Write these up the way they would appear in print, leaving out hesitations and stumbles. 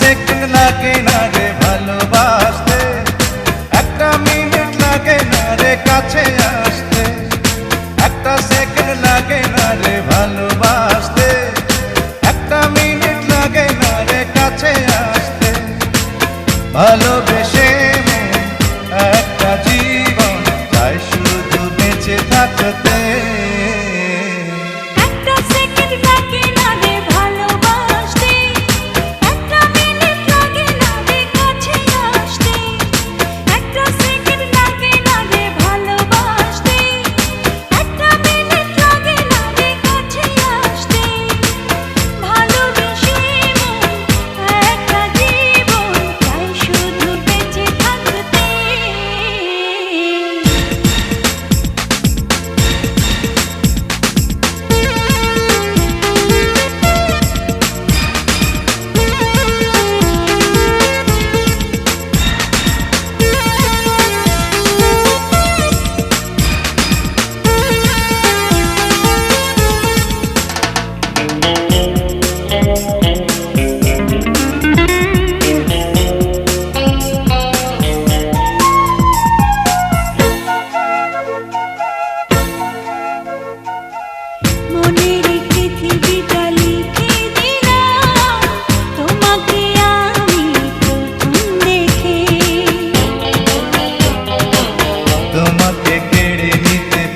Second লাগে না রে ভালোবাসতে, একটা মিনিট লাগে না রে কাছে আসতে, একটা সেকেন্ড লাগে না রে ভালোবাসতে, একটা মিনিট লাগে না রে কাছে আসতে। ভালোবেসে একটা জীবন চাই শুধু বেঁচে থাকতে।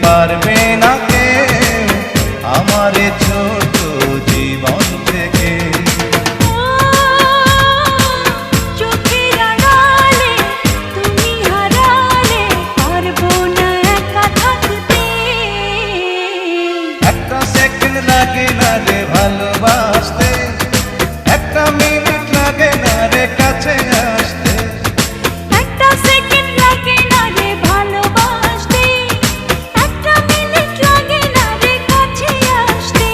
পারবে না কে আমার ছোট জীবন থেকে। চোখের আড়ালে তুমি হারালে পারবো না একা থাকতে। একটা সেকেন্ড লাগে না রে ভালোবাসতে, একটা মিনিট লাগে না রে কাছে আসতে, একটা সেকেন্ড লাগে না রে ভালোবাসতে, একটা মিনিট লাগে না রে কাছে আসতে।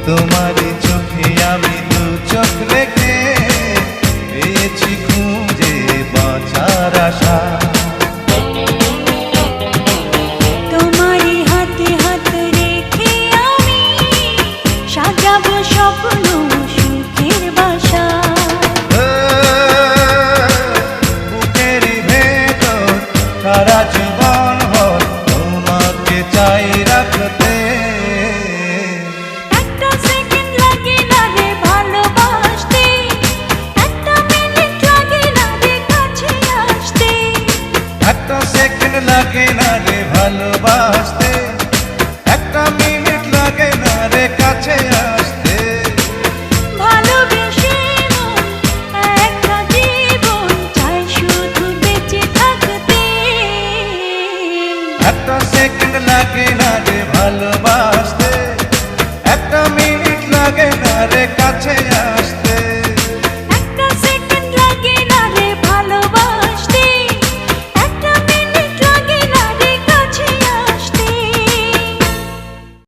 তোমার